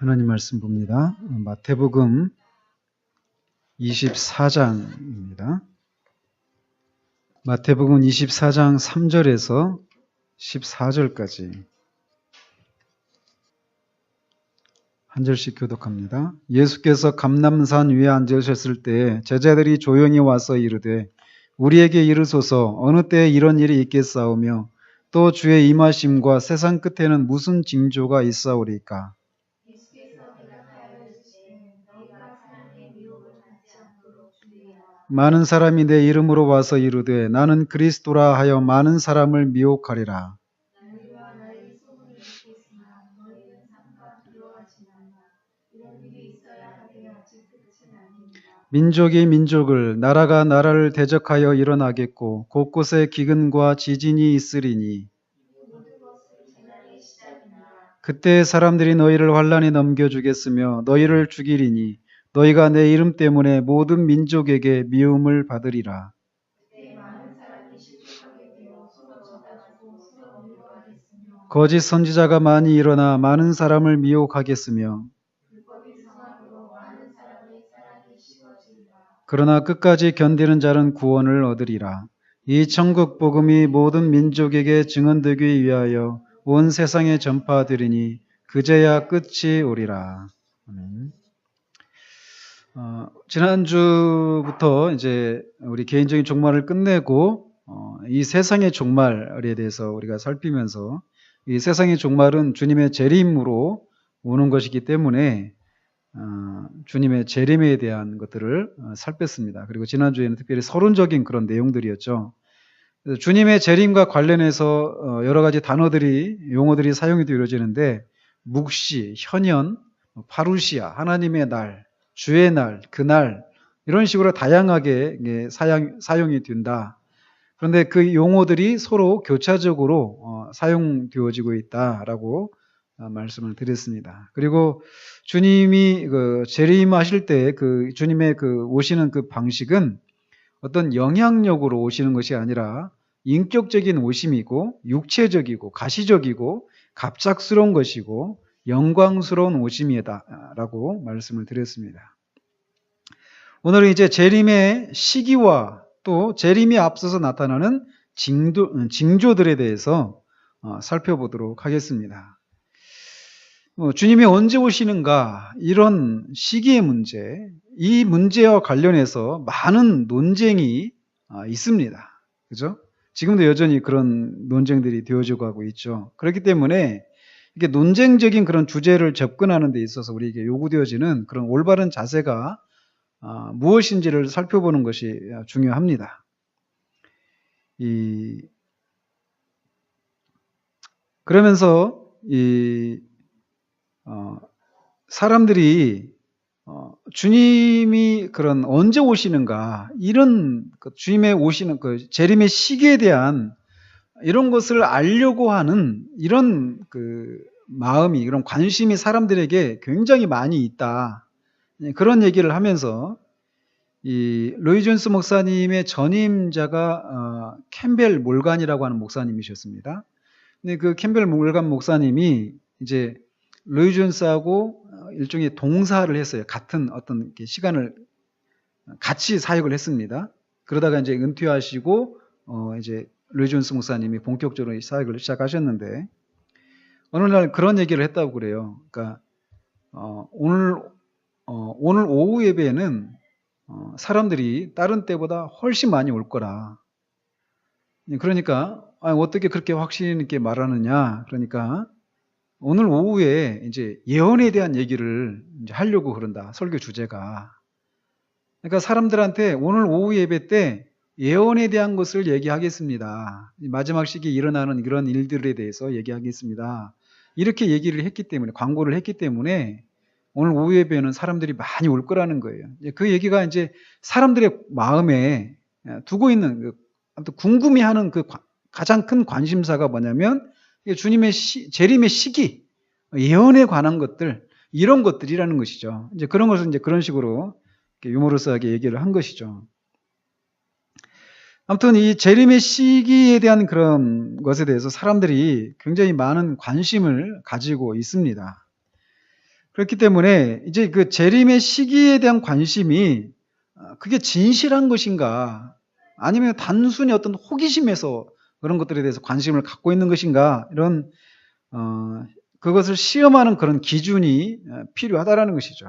하나님 말씀 봅니다. 마태복음 24장입니다. 마태복음 24장 3절에서 14절까지 한 절씩 교독합니다. 예수께서 감람산 위에 앉으셨을 때 제자들이 조용히 와서 이르되 우리에게 이르소서 어느 때에 이런 일이 있겠사오며 또 주의 임하심과 세상 끝에는 무슨 징조가 있사오리까? 많은 사람이 내 이름으로 와서 이르되 나는 그리스도라 하여 많은 사람을 미혹하리라. 민족이 민족을 나라가 나라를 대적하여 일어나겠고 곳곳에 기근과 지진이 있으리니 그때 사람들이 너희를 환난에 넘겨주겠으며 너희를 죽이리니 너희가 내 이름 때문에 모든 민족에게 미움을 받으리라. 거짓 선지자가 많이 일어나 많은 사람을 미혹하겠으며 그러나 끝까지 견디는 자는 구원을 얻으리라. 이 천국 복음이 모든 민족에게 증언되기 위하여 온 세상에 전파되리니 그제야 끝이 오리라. 지난주부터 이제 우리 개인적인 종말을 끝내고 이 세상의 종말에 대해서 우리가 살피면서 이 세상의 종말은 주님의 재림으로 오는 것이기 때문에 주님의 재림에 대한 것들을 살폈습니다. 그리고 지난주에는 특별히 서론적인 그런 내용들이었죠. 주님의 재림과 관련해서 여러 가지 단어들이, 용어들이 사용이 되어지는데 묵시, 현현, 파루시아, 하나님의 날, 주의 날, 그날 이런 식으로 다양하게 사용이 된다. 그런데 그 용어들이 서로 교차적으로 사용되어지고 있다라고 말씀을 드렸습니다. 그리고 주님이 재림하실 때 주님의 오시는 그 방식은 어떤 영향력으로 오시는 것이 아니라 인격적인 오심이고 육체적이고 가시적이고 갑작스러운 것이고 영광스러운 오심이다라고 말씀을 드렸습니다. 오늘은 이제 재림의 시기와 또 재림이 앞서서 나타나는 징조들에 대해서 살펴보도록 하겠습니다. 주님이 언제 오시는가 이런 시기의 문제, 이 문제와 관련해서 많은 논쟁이 있습니다. 그죠? 지금도 여전히 그런 논쟁들이 되어지고 가고 있죠. 그렇기 때문에 이게 논쟁적인 그런 주제를 접근하는 데 있어서 우리에게 요구되어지는 그런 올바른 자세가 무엇인지를 살펴보는 것이 중요합니다. 그러면서 사람들이 주님이 그런 언제 오시는가 이런 주님의 오시는 재림의 시기에 대한 이런 것을 알려고 하는 이런 마음이 이런 관심이 사람들에게 굉장히 많이 있다. 그런 얘기를 하면서 로이 존스 목사님의 전임자가 캠벨 몰간이라고 하는 목사님이셨습니다. 근데 그 캠벨 몰간 목사님이 이제 로이 존스하고 일종의 동사를 했어요. 같은 어떤 시간을 같이 사역을 했습니다. 그러다가 이제 은퇴하시고 이제 로이 존스 목사님이 본격적으로 사역을 시작하셨는데 어느 날 그런 얘기를 했다고 그래요. 그러니까 오늘 오후 예배에는 사람들이 다른 때보다 훨씬 많이 올 거라. 그러니까 어떻게 그렇게 확신 있게 말하느냐? 그러니까 오늘 오후에 이제 예언에 대한 얘기를 이제 하려고 그런다. 설교 주제가. 그러니까 사람들한테 오늘 오후 예배 때 예언에 대한 것을 얘기하겠습니다. 마지막 시기에 일어나는 이런 일들에 대해서 얘기하겠습니다. 이렇게 얘기를 했기 때문에, 광고를 했기 때문에 오늘 오후 예배에는 사람들이 많이 올 거라는 거예요. 그 얘기가 이제 사람들의 마음에 두고 있는 아무튼 궁금해하는 가장 큰 관심사가 뭐냐면 주님의 재림의 시기, 예언에 관한 것들, 이런 것들이라는 것이죠. 이제 그런 것을 이제 그런 식으로 유머러스하게 얘기를 한 것이죠. 아무튼 이 재림의 시기에 대한 그런 것에 대해서 사람들이 굉장히 많은 관심을 가지고 있습니다. 그렇기 때문에 이제 그 재림의 시기에 대한 관심이 그게 진실한 것인가, 아니면 단순히 어떤 호기심에서 그런 것들에 대해서 관심을 갖고 있는 것인가, 이런 그것을 시험하는 그런 기준이 필요하다라는 것이죠.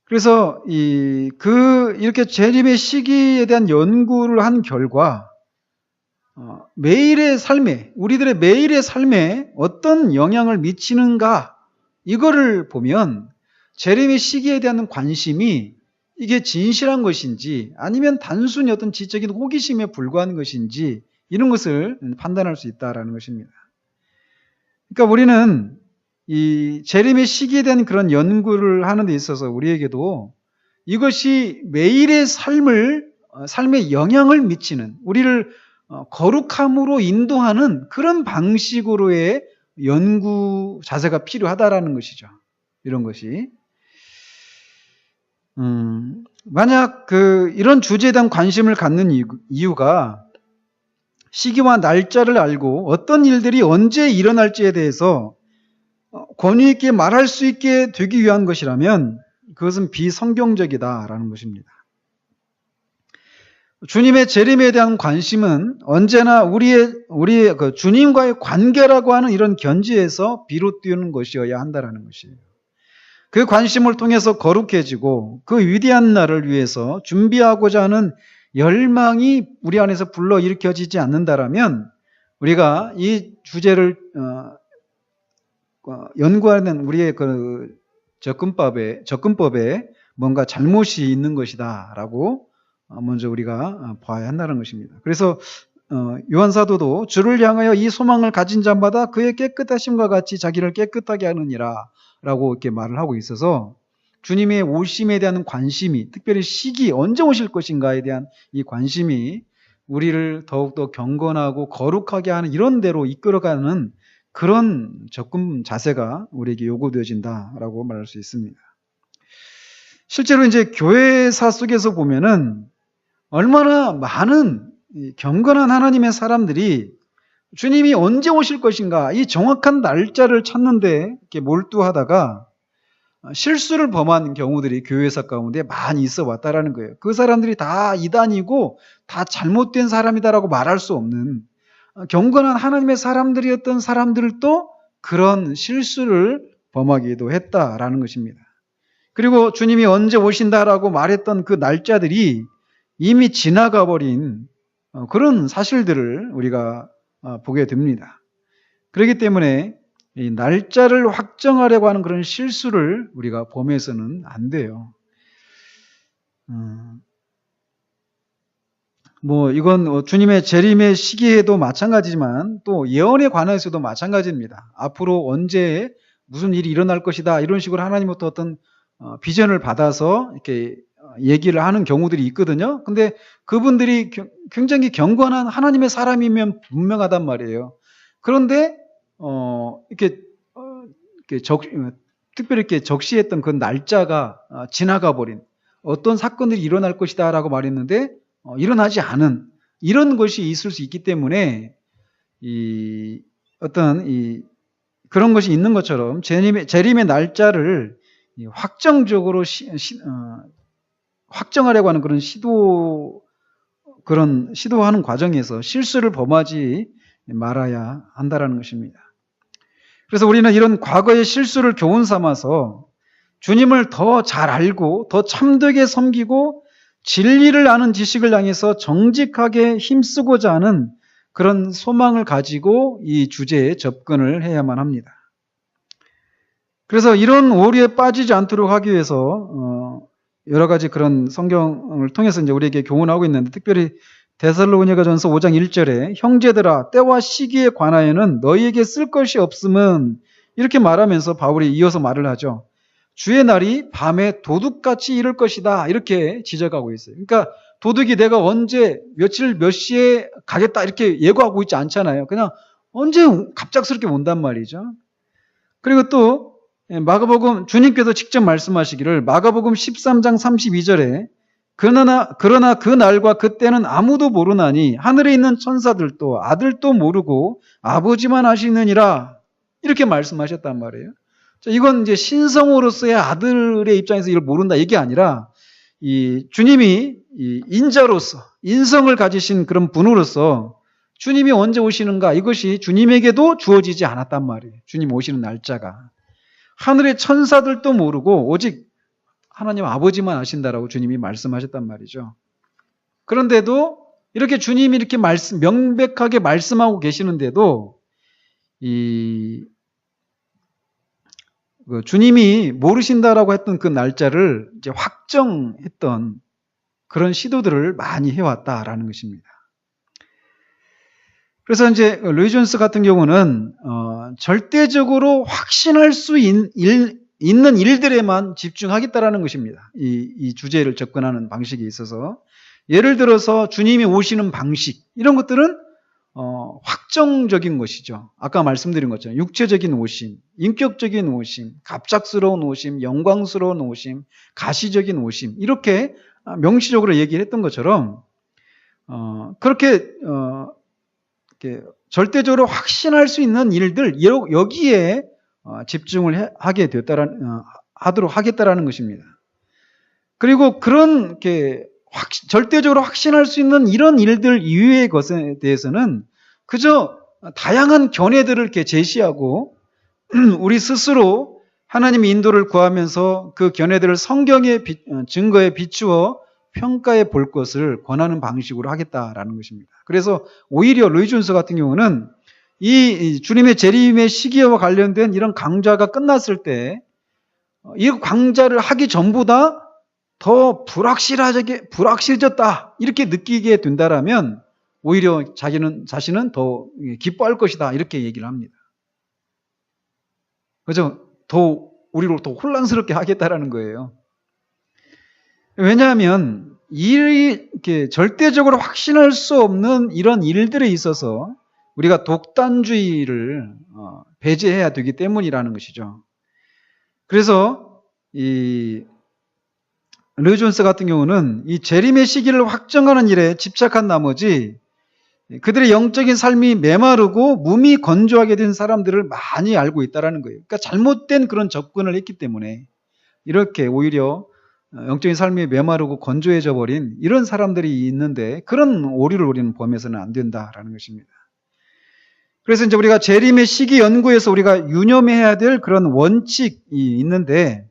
그래서 이렇게 재림의 시기에 대한 연구를 한 결과 매일의 삶에, 우리들의 매일의 삶에 어떤 영향을 미치는가, 이거를 보면 재림의 시기에 대한 관심이 이게 진실한 것인지 아니면 단순히 어떤 지적인 호기심에 불과한 것인지, 이런 것을 판단할 수 있다라는 것입니다. 그러니까 우리는 이 재림의 시기에 대한 그런 연구를 하는 데 있어서 우리에게도 이것이 매일의 삶에 영향을 미치는, 우리를 거룩함으로 인도하는 그런 방식으로의 연구 자세가 필요하다라는 것이죠. 이런 것이. 만약 이런 주제에 대한 관심을 갖는 이유가 시기와 날짜를 알고 어떤 일들이 언제 일어날지에 대해서 권위 있게 말할 수 있게 되기 위한 것이라면 그것은 비성경적이다라는 것입니다. 주님의 재림에 대한 관심은 언제나 우리의 그 주님과의 관계라고 하는 이런 견지에서 비롯되는 것이어야 한다라는 것이에요. 그 관심을 통해서 거룩해지고 그 위대한 날을 위해서 준비하고자 하는 열망이 우리 안에서 불러일으켜지지 않는다라면 우리가 이 주제를 연구하는 우리의 그 접근법에 뭔가 잘못이 있는 것이다라고 먼저 우리가 봐야 한다는 것입니다. 그래서 요한사도도 주를 향하여 이 소망을 가진 자마다 그의 깨끗하심과 같이 자기를 깨끗하게 하느니라 라고 이렇게 말을 하고 있어서 주님의 오심에 대한 관심이, 특별히 시기, 언제 오실 것인가에 대한 이 관심이 우리를 더욱더 경건하고 거룩하게 하는 이런 데로 이끌어가는 그런 접근 자세가 우리에게 요구되어진다라고 말할 수 있습니다. 실제로 이제 교회사 속에서 보면은 얼마나 많은 경건한 하나님의 사람들이 주님이 언제 오실 것인가, 이 정확한 날짜를 찾는데 이렇게 몰두하다가 실수를 범한 경우들이 교회사 가운데 많이 있어 왔다라는 거예요. 그 사람들이 다 이단이고 다 잘못된 사람이다라고 말할 수 없는 경건한 하나님의 사람들이었던 사람들도 그런 실수를 범하기도 했다라는 것입니다. 그리고 주님이 언제 오신다라고 말했던 그 날짜들이 이미 지나가 버린 그런 사실들을 우리가 보게 됩니다. 그렇기 때문에 이 날짜를 확정하려고 하는 그런 실수를 우리가 범해서는 안 돼요. 이건 주님의 재림의 시기에도 마찬가지지만 또 예언에 관해서도 마찬가지입니다. 앞으로 언제 무슨 일이 일어날 것이다, 이런 식으로 하나님부터 어떤 비전을 받아서 이렇게 얘기를 하는 경우들이 있거든요. 근데 그분들이 굉장히 경건한 하나님의 사람이면 분명하단 말이에요. 그런데 특별히 이렇게 적시했던 그 날짜가 지나가 버린, 어떤 사건들이 일어날 것이다라고 말했는데 일어나지 않은 이런 것이 있을 수 있기 때문에 그런 것이 있는 것처럼 재림의 날짜를 확정적으로 확정하려고 하는 그런 시도하는 과정에서 실수를 범하지 말아야 한다라는 것입니다. 그래서 우리는 이런 과거의 실수를 교훈 삼아서 주님을 더 잘 알고 더 참되게 섬기고 진리를 아는 지식을 향해서 정직하게 힘쓰고자 하는 그런 소망을 가지고 이 주제에 접근을 해야만 합니다. 그래서 이런 오류에 빠지지 않도록 하기 위해서 여러 가지 그런 성경을 통해서 이제 우리에게 교훈하고 있는데, 특별히 데살로니가전서 5장 1절에 형제들아 때와 시기에 관하여는 너희에게 쓸 것이 없음은, 이렇게 말하면서 바울이 이어서 말을 하죠. 주의 날이 밤에 도둑같이 이를 것이다, 이렇게 지적하고 있어요. 그러니까 도둑이 내가 언제 며칠 몇 시에 가겠다 이렇게 예고하고 있지 않잖아요. 그냥 언제 갑작스럽게 온단 말이죠. 그리고 또 마가복음, 주님께서 직접 말씀하시기를 마가복음 13장 32절에 그러나 그 날과 그때는 아무도 모르나니 하늘에 있는 천사들도 아들도 모르고 아버지만 아시느니라, 이렇게 말씀하셨단 말이에요. 이건 이제 신성으로서의 아들의 입장에서 이걸 모른다 이게 아니라 이 주님이 이 인자로서 인성을 가지신 그런 분으로서 주님이 언제 오시는가 이것이 주님에게도 주어지지 않았단 말이에요. 주님 오시는 날짜가. 하늘의 천사들도 모르고 오직 하나님 아버지만 아신다라고 주님이 말씀하셨단 말이죠. 그런데도 이렇게 주님이 이렇게 명백하게 말씀하고 계시는데도 주님이 모르신다라고 했던 그 날짜를 이제 확정했던 그런 시도들을 많이 해왔다라는 것입니다. 그래서 이제 로이 존스 같은 경우는 절대적으로 확신할 수 있는 일들에만 집중하겠다라는 것입니다. 이 주제를 접근하는 방식에 있어서 예를 들어서 주님이 오시는 방식 이런 것들은 확정적인 것이죠. 아까 말씀드린 것처럼 육체적인 오심, 인격적인 오심, 갑작스러운 오심, 영광스러운 오심, 가시적인 오심 이렇게 명시적으로 얘기를 했던 것처럼 그렇게 절대적으로 확신할 수 있는 일들 여기에 집중을 하도록 하겠다라는 것입니다. 그리고 그런 절대적으로 확신할 수 있는 이런 일들 이외의 것에 대해서는 그저 다양한 견해들을 이렇게 제시하고 우리 스스로 하나님의 인도를 구하면서 그 견해들을 성경의 증거에 비추어 평가해 볼 것을 권하는 방식으로 하겠다라는 것입니다. 그래서 오히려 로이 존스 같은 경우는 이 주님의 재림의 시기와 관련된 이런 강좌가 끝났을 때 이 강좌를 하기 전보다 더 불확실해졌다 이렇게 느끼게 된다라면 오히려 자신은 더 기뻐할 것이다 이렇게 얘기를 합니다. 그죠? 우리를 더 혼란스럽게 하겠다라는 거예요. 왜냐하면 이렇게 절대적으로 확신할 수 없는 이런 일들에 있어서 우리가 독단주의를 배제해야 되기 때문이라는 것이죠. 그래서 로이 존스 같은 경우는 이 재림의 시기를 확정하는 일에 집착한 나머지 그들의 영적인 삶이 메마르고 몸이 건조하게 된 사람들을 많이 알고 있다는 거예요. 그러니까 잘못된 그런 접근을 했기 때문에 이렇게 오히려 영적인 삶이 메마르고 건조해져 버린 이런 사람들이 있는데 그런 오류를 우리는 범해서는 안 된다라는 것입니다. 그래서 이제 우리가 재림의 시기 연구에서 우리가 유념해야 될 그런 원칙이 있는데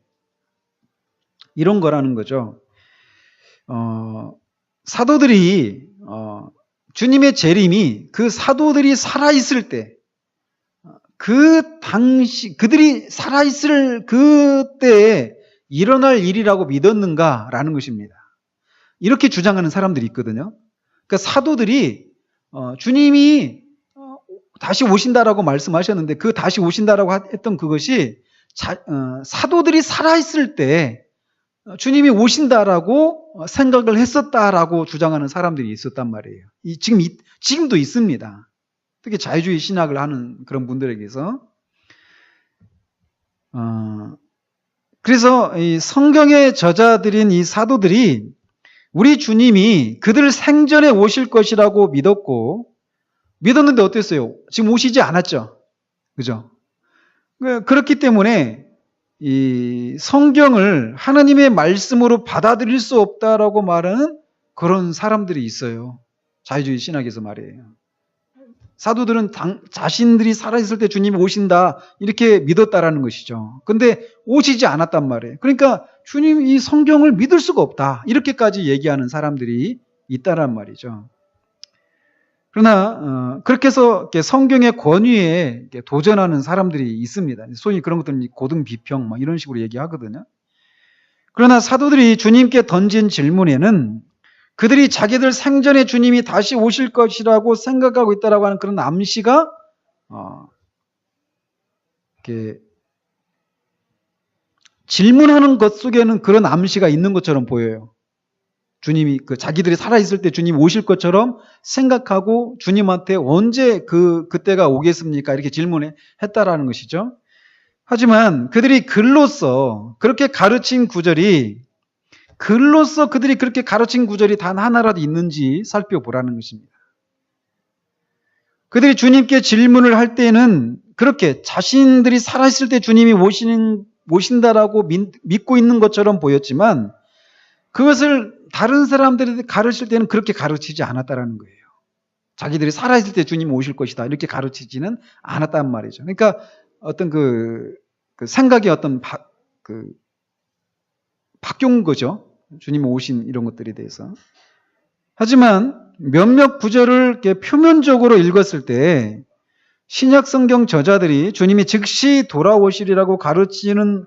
이런 거라는 거죠. 사도들이 주님의 재림이 그 사도들이 살아있을 때 그 당시 그들이 살아있을 그때에 일어날 일이라고 믿었는가라는 것입니다. 이렇게 주장하는 사람들이 있거든요. 그러니까 사도들이 주님이 다시 오신다라고 말씀하셨는데 그 다시 오신다라고 했던 그것이 사도들이 살아있을 때 주님이 오신다라고 생각을 했었다라고 주장하는 사람들이 있었단 말이에요. 지금도 있습니다. 특히 자유주의 신학을 하는 그런 분들에게서. 그래서 이 성경의 저자들인 이 사도들이 우리 주님이 그들 생전에 오실 것이라고 믿었는데 어땠어요? 지금 오시지 않았죠. 그죠? 그렇기 때문에 이 성경을 하나님의 말씀으로 받아들일 수 없다라고 말하는 그런 사람들이 있어요. 자유주의 신학에서 말이에요. 사도들은 자신들이 살아있을 때 주님이 오신다 이렇게 믿었다라는 것이죠. 근데 오시지 않았단 말이에요. 그러니까 주님 이 성경을 믿을 수가 없다 이렇게까지 얘기하는 사람들이 있다란 말이죠. 그러나 그렇게 해서 성경의 권위에 도전하는 사람들이 있습니다. 소위 그런 것들은 고등 비평 막 이런 식으로 얘기하거든요. 그러나 사도들이 주님께 던진 질문에는 그들이 자기들 생전에 주님이 다시 오실 것이라고 생각하고 있다라고 하는 그런 암시가 이렇게 질문하는 것 속에는 그런 암시가 있는 것처럼 보여요. 주님이 자기들이 살아있을 때 주님이 오실 것처럼 생각하고 주님한테 언제 그때가 오겠습니까? 이렇게 질문했다라는 것이죠. 하지만 그들이 글로써 그렇게 가르친 구절이 단 하나라도 있는지 살펴보라는 것입니다. 그들이 주님께 질문을 할 때는 그렇게 자신들이 살아있을 때 주님이 오신다라고 믿고 있는 것처럼 보였지만 그것을 다른 사람들이 가르칠 때는 그렇게 가르치지 않았다라는 거예요. 자기들이 살아있을 때 주님이 오실 것이다 이렇게 가르치지는 않았단 말이죠. 그러니까 어떤 그 생각이 어떤 바뀐 거죠. 주님이 오신 이런 것들에 대해서. 하지만 몇몇 구절을 이렇게 표면적으로 읽었을 때 신약 성경 저자들이 주님이 즉시 돌아오시리라고 가르치는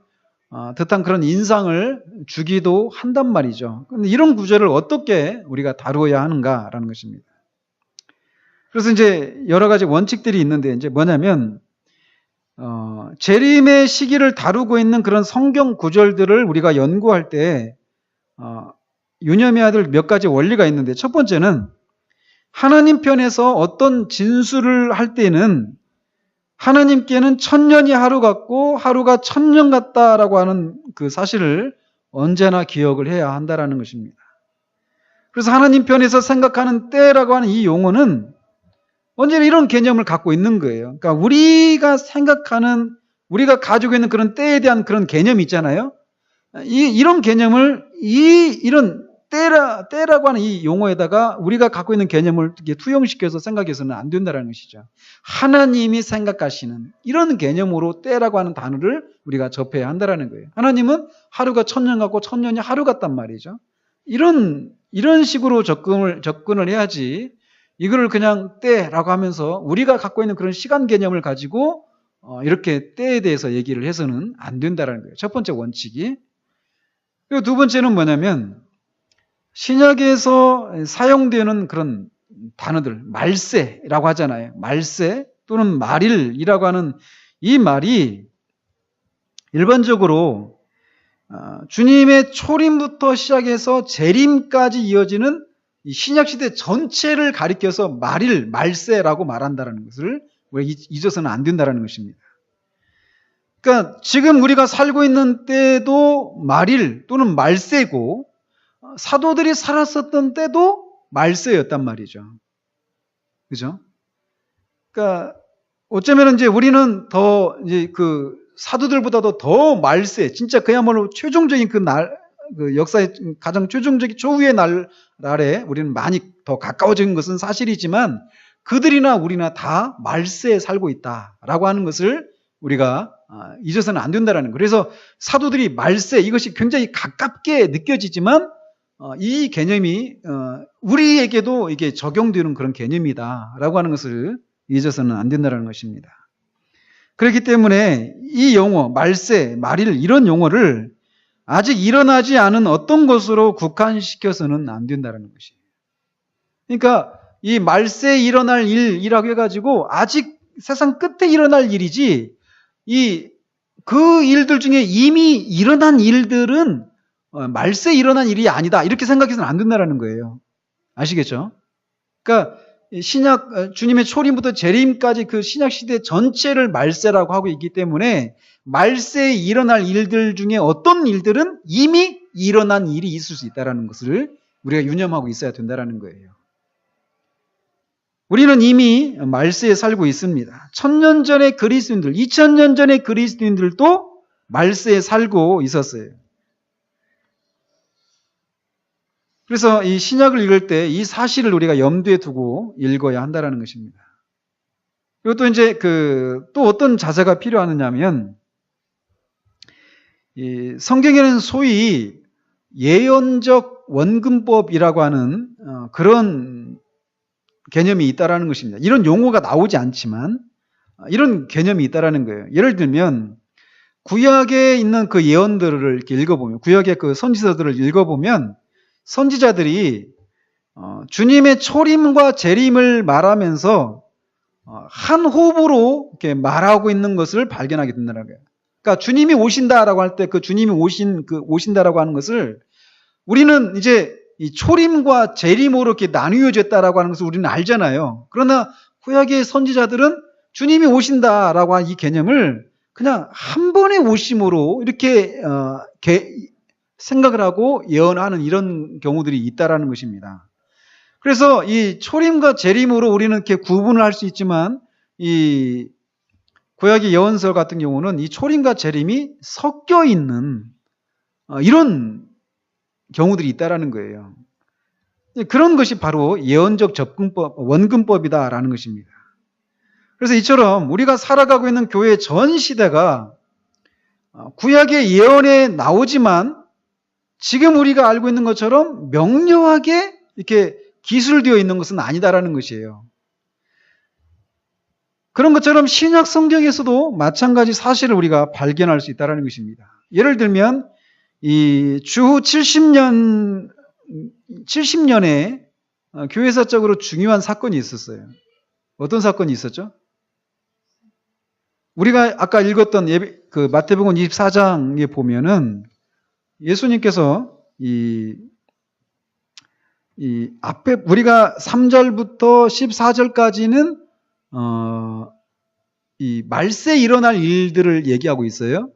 듯한 그런 인상을 주기도 한단 말이죠. 그런데 이런 구절을 어떻게 우리가 다루어야 하는가라는 것입니다. 그래서 이제 여러 가지 원칙들이 있는데 이제 뭐냐면 재림의 시기를 다루고 있는 그런 성경 구절들을 우리가 연구할 때 유념해야 될 몇 가지 원리가 있는데 첫 번째는 하나님 편에서 어떤 진술을 할 때는 하나님께는 1000년이 하루 같고 하루가 1000년 같다라고 하는 그 사실을 언제나 기억을 해야 한다라는 것입니다. 그래서 하나님 편에서 생각하는 때라고 하는 이 용어는 언제나 이런 개념을 갖고 있는 거예요. 그러니까 우리가 생각하는, 우리가 가지고 있는 그런 때에 대한 그런 개념이 있잖아요. 이런 개념을 이런 때라고 하는 이 용어에다가 우리가 갖고 있는 개념을 투영시켜서 생각해서는 안 된다는 것이죠. 하나님이 생각하시는 이런 개념으로 때라고 하는 단어를 우리가 접해야 한다는 거예요. 하나님은 하루가 1000년 같고 1000년이 하루 같단 말이죠. 이런 식으로 접근을 해야지 이거를 그냥 때라고 하면서 우리가 갖고 있는 그런 시간 개념을 가지고 이렇게 때에 대해서 얘기를 해서는 안 된다는 거예요. 첫 번째 원칙이. 그리고 두 번째는 뭐냐면 신약에서 사용되는 그런 단어들, 말세라고 하잖아요. 말세 또는 말일이라고 하는 이 말이 일반적으로 주님의 초림부터 시작해서 재림까지 이어지는 이 신약시대 전체를 가리켜서 말일, 말세라고 말한다는 것을 우리가 잊어서는 안 된다는 것입니다. 그러니까 지금 우리가 살고 있는 때도 말일 또는 말세고 사도들이 살았었던 때도 말세였단 말이죠. 그죠? 그러니까 어쩌면 이제 우리는 더 이제 그 사도들보다도 더 말세, 진짜 그야말로 최종적인 그 역사의 가장 최종적인 초유의 날에 우리는 많이 더 가까워진 것은 사실이지만 그들이나 우리나 다 말세에 살고 있다라고 하는 것을 우리가 잊어서는 안 된다라는 거예요. 그래서 사도들이 말세 이것이 굉장히 가깝게 느껴지지만 이 개념이 우리에게도 이게 적용되는 그런 개념이다라고 하는 것을 잊어서는 안 된다는 것입니다. 그렇기 때문에 이 용어 말세, 말일 이런 용어를 아직 일어나지 않은 어떤 것으로 국한시켜서는 안 된다는 것이에요. 그러니까 이 말세에 일어날 일이라고 해가지고 아직 세상 끝에 일어날 일이지 그 일들 중에 이미 일어난 일들은 말세에 일어난 일이 아니다 이렇게 생각해서는 안 된다는 거예요. 아시겠죠? 그러니까 주님의 초림부터 재림까지 그 신약 시대 전체를 말세라고 하고 있기 때문에 말세에 일어날 일들 중에 어떤 일들은 이미 일어난 일이 있을 수 있다는 것을 우리가 유념하고 있어야 된다는 거예요. 우리는 이미 말세에 살고 있습니다. 1000년 전의 그리스도인들, 2000년 전의 그리스도인들도 말세에 살고 있었어요. 그래서 이 신약을 읽을 때 이 사실을 우리가 염두에 두고 읽어야 한다는 것입니다. 그리고 또 이제 또 어떤 자세가 필요하느냐면 이 성경에는 소위 예언적 원근법이라고 하는 그런 개념이 있다라는 것입니다. 이런 용어가 나오지 않지만 이런 개념이 있다라는 거예요. 예를 들면 구약에 있는 그 예언들을 이렇게 읽어보면, 구약의 그 선지서들을 읽어보면 선지자들이 주님의 초림과 재림을 말하면서 한 호흡으로 이렇게 말하고 있는 것을 발견하게 된다는 거예요. 그러니까 주님이 오신다라고 할 때 그 주님이 오신다라고 하는 것을 우리는 이제 이 초림과 재림으로 이렇게 나뉘어졌다라고 하는 것을 우리는 알잖아요. 그러나 구약의 선지자들은 주님이 오신다라고 하는 이 개념을 그냥 한 번의 오심으로 이렇게 생각을 하고 예언하는 이런 경우들이 있다라는 것입니다. 그래서 이 초림과 재림으로 우리는 이렇게 구분을 할 수 있지만 이 구약의 예언서 같은 경우는 이 초림과 재림이 섞여 있는 이런 경우들이 있다라는 거예요. 그런 것이 바로 예언적 접근법, 원근법이다라는 것입니다. 그래서 이처럼 우리가 살아가고 있는 교회 전 시대가 구약의 예언에 나오지만 지금 우리가 알고 있는 것처럼 명료하게 이렇게 기술되어 있는 것은 아니다라는 것이에요. 그런 것처럼 신약 성경에서도 마찬가지 사실을 우리가 발견할 수 있다는 것입니다. 예를 들면 이 주후 70년에 교회사적으로 중요한 사건이 있었어요. 어떤 사건이 있었죠? 우리가 아까 읽었던 그 마태복음 24장에 보면은 예수님께서 이 앞에 우리가 3절부터 14절까지는 이 말세에 일어날 일들을 얘기하고 있어요.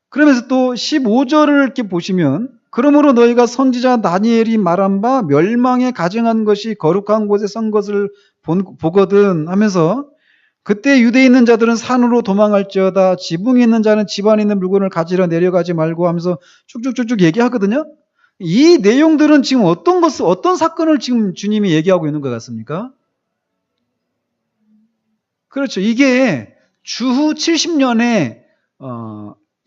그러면서 또 15절을 이렇게 보시면 그러므로 너희가 선지자 다니엘이 말한 바 멸망에 가증한 것이 거룩한 곳에 선 것을 보거든 하면서 그때 유대에 있는 자들은 산으로 도망할지어다 지붕에 있는 자는 집 안에 있는 물건을 가지러 내려가지 말고 하면서 쭉쭉쭉쭉 얘기하거든요. 이 내용들은 지금 어떤 사건을 지금 주님이 얘기하고 있는 것 같습니까? 그렇죠. 이게 주후 70년에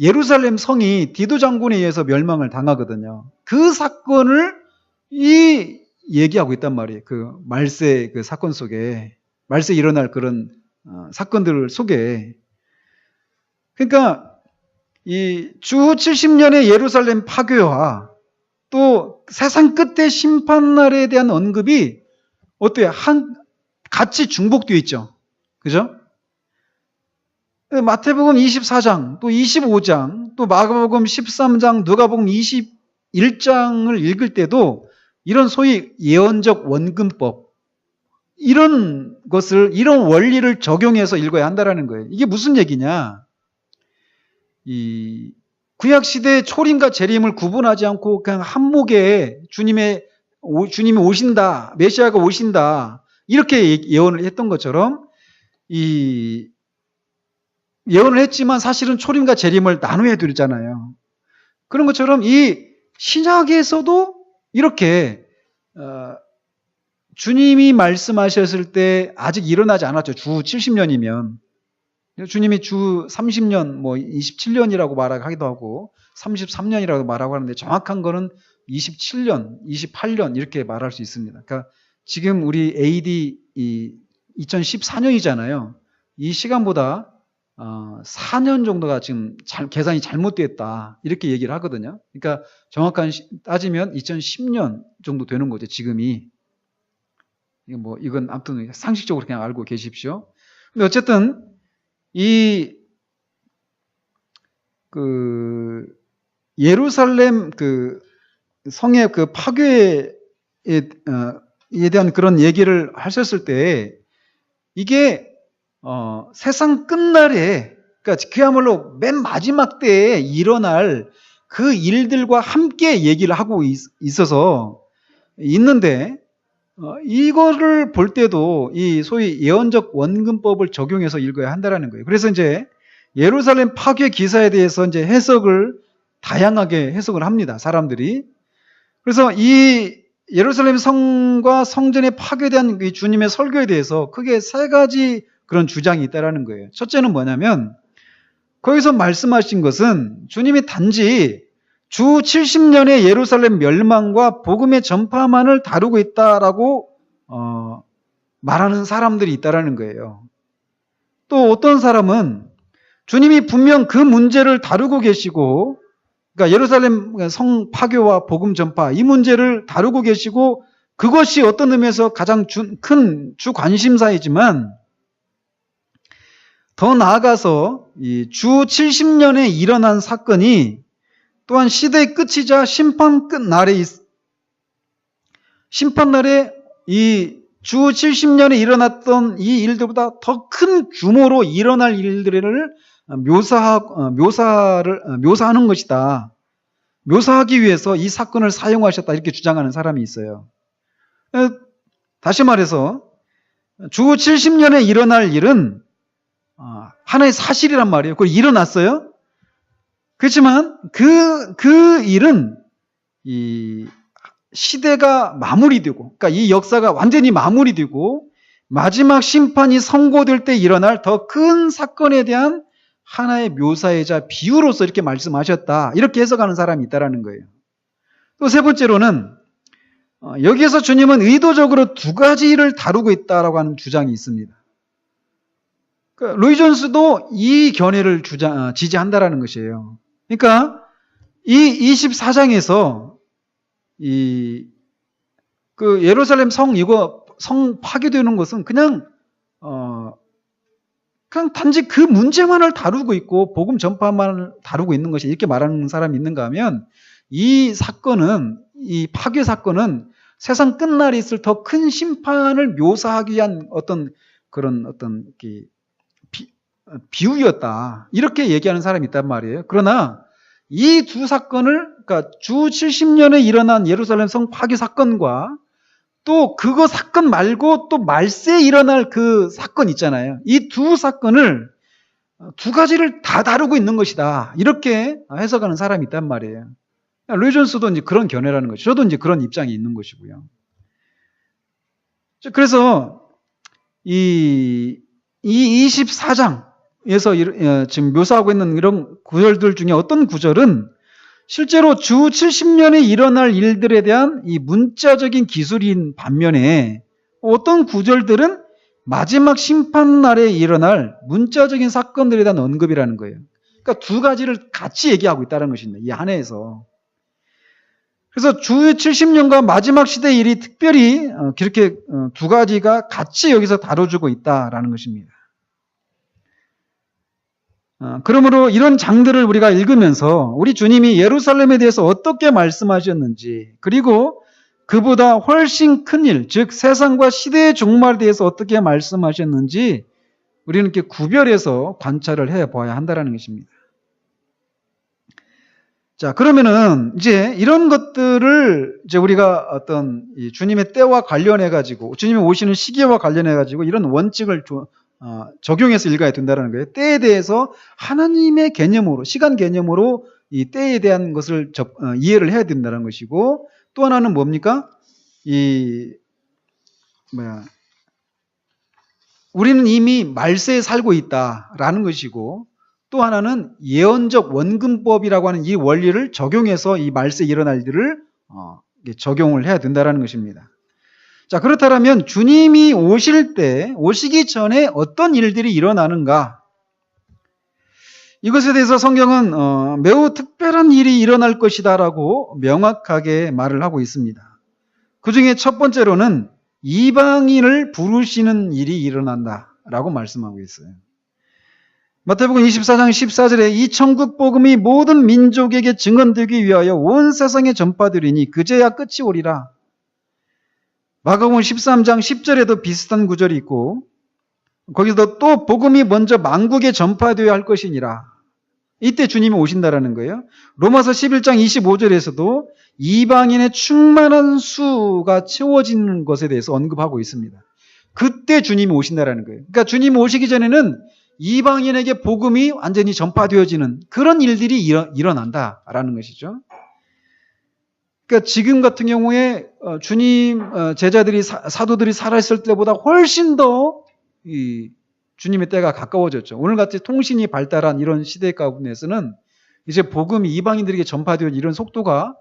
예루살렘 성이 디도 장군에 의해서 멸망을 당하거든요. 그 사건을 얘기하고 있단 말이에요. 그 말세 그 사건 속에 말세 일어날 그런 사건들 속에. 그러니까 이 주후 70년의 예루살렘 파괴와 또 세상 끝의 심판날에 대한 언급이 어때요? 같이 중복되어 있죠. 그죠? 마태복음 24장, 또 25장, 또 마가복음 13장, 누가복음 21장을 읽을 때도 이런 소위 예언적 원근법, 이런 원리를 적용해서 읽어야 한다는 거예요. 이게 무슨 얘기냐? 이 구약시대의 초림과 재림을 구분하지 않고 그냥 한목에 주님이 오신다, 메시아가 오신다, 이렇게 예언을 했던 것처럼 예언을 했지만 사실은 초림과 재림을 나누어 드렸잖아요. 그런 것처럼 이 신약에서도 이렇게 주님이 말씀하셨을 때 아직 일어나지 않았죠. 주 70년이면. 주님이 주 30년, 27년이라고 말하기도 하고 33년이라고 말하고 하는데 정확한 거는 27년, 28년 이렇게 말할 수 있습니다. 그러니까 지금 우리 AD 2014년이잖아요. 이 시간보다 4년 정도가 지금 계산이 잘못됐다 이렇게 얘기를 하거든요. 그러니까 정확한 따지면 2010년 정도 되는 거죠. 지금이. 이건 아무튼 상식적으로 그냥 알고 계십시오. 근데 어쨌든 예루살렘 성의 파괴에 대한 그런 얘기를 하셨을 때 이게 세상 끝날에, 그러니까 그야말로 맨 마지막 때에 일어날 그 일들과 함께 얘기를 하고 있는데 이거를 볼 때도 이 소위 예언적 원근법을 적용해서 읽어야 한다는 거예요. 그래서 이제 예루살렘 파괴 기사에 대해서 이제 다양하게 해석을 합니다. 사람들이. 그래서 이 예루살렘 성과 성전의 파괴에 대한 주님의 설교에 대해서 크게 세 가지 그런 주장이 있다라는 거예요. 첫째는 뭐냐면 거기서 말씀하신 것은 주님이 단지 주 70년의 예루살렘 멸망과 복음의 전파만을 다루고 있다라고 말하는 사람들이 있다라는 거예요. 또 어떤 사람은 주님이 분명 그 문제를 다루고 계시고, 그러니까 예루살렘 성 파괴와 복음 전파 이 문제를 다루고 계시고 그것이 어떤 의미에서 가장 큰 주 관심사이지만 더 나아가서 이 주 70년에 일어난 사건이 또한 시대의 끝이자 심판날에 이 주 70년에 일어났던 이 일들보다 더 큰 규모로 일어날 일들을 묘사하는 것이다. 묘사하기 위해서 이 사건을 사용하셨다 이렇게 주장하는 사람이 있어요. 다시 말해서 주 70년에 일어날 일은 하나의 사실이란 말이에요. 그걸 일어났어요. 그렇지만 그 일은 이 시대가 마무리되고, 그러니까 이 역사가 완전히 마무리되고 마지막 심판이 선고될 때 일어날 더 큰 사건에 대한 하나의 묘사이자 비유로서 이렇게 말씀하셨다. 이렇게 해석하는 사람이 있다라는 거예요. 또 세 번째로는 여기에서 주님은 의도적으로 두 가지를 다루고 있다라고 하는 주장이 있습니다. 그러니까 로이 존스도 이 견해를 지지한다라는 것이에요. 그러니까 이 24장에서 그 예루살렘 성 파괴되는 것은 그냥 단지 그 문제만을 다루고 있고 복음 전파만을 다루고 있는 것이 이렇게 말하는 사람이 있는가 하면 이 파괴 사건은 세상 끝날에 있을 더 큰 심판을 묘사하기 위한 그런 비유였다. 이렇게 얘기하는 사람이 있단 말이에요. 그러나 이 두 사건을, 그러니까 주 70년에 일어난 예루살렘 성 파괴 사건과 또 그거 사건 말고 또 말세에 일어날 그 사건 있잖아요. 이 두 사건을 두 가지를 다 다루고 있는 것이다. 이렇게 해석하는 사람이 있단 말이에요. 로이 존스도 이제 그런 견해라는 거죠. 저도 이제 그런 입장이 있는 것이고요. 그래서 이 24장에서 지금 묘사하고 있는 이런 구절들 중에 어떤 구절은 실제로 주 70년에 일어날 일들에 대한 이 문자적인 기술인 반면에 어떤 구절들은 마지막 심판날에 일어날 문자적인 사건들에 대한 언급이라는 거예요. 그러니까 두 가지를 같이 얘기하고 있다는 것입니다. 이 안에서. 그래서 주 70년과 마지막 시대의 일이 특별히 그렇게 두 가지가 같이 여기서 다뤄주고 있다라는 것입니다. 그러므로 이런 장들을 우리가 읽으면서 우리 주님이 예루살렘에 대해서 어떻게 말씀하셨는지, 그리고 그보다 훨씬 큰 일, 즉 세상과 시대의 종말에 대해서 어떻게 말씀하셨는지 우리는 이렇게 구별해서 관찰을 해봐야 한다는 것입니다. 자, 그러면은 이제 이런 것들을 이제 우리가 어떤 이 주님의 때와 관련해가지고, 주님이 오시는 시기와 관련해가지고 이런 원칙을 적용해서 읽어야 된다는 거예요. 때에 대해서 하나님의 개념으로, 시간 개념으로 이 때에 대한 것을 이해를 해야 된다는 것이고, 또 하나는 뭡니까? 우리는 이미 말세에 살고 있다라는 것이고, 또 하나는 예언적 원근법이라고 하는 이 원리를 적용해서 이 말세에 일어날 일들을 적용을 해야 된다는 것입니다. 자, 그렇다면 주님이 오시기 전에 어떤 일들이 일어나는가? 이것에 대해서 성경은 매우 특별한 일이 일어날 것이다라고 명확하게 말을 하고 있습니다. 그 중에 첫 번째로는 이방인을 부르시는 일이 일어난다라고 말씀하고 있어요. 마태복음 24장 14절에 이 천국 복음이 모든 민족에게 증언되기 위하여 온 세상에 전파되리니 그제야 끝이 오리라. 마가복음 13장 10절에도 비슷한 구절이 있고, 거기서 또 복음이 먼저 만국에 전파되어야 할 것이니라. 이때 주님이 오신다라는 거예요. 로마서 11장 25절에서도 이방인의 충만한 수가 채워지는 것에 대해서 언급하고 있습니다. 그때 주님이 오신다라는 거예요. 그러니까 주님이 오시기 전에는 이방인에게 복음이 완전히 전파되어지는 그런 일들이 일어난다라는 것이죠. 그러니까 지금 같은 경우에 주님 제자들이 사도들이 살아있을 때보다 훨씬 더 주님의 때가 가까워졌죠. 오늘같이 통신이 발달한 이런 시대 가운데서는 이제 복음이 이방인들에게 전파되는 이런 속도가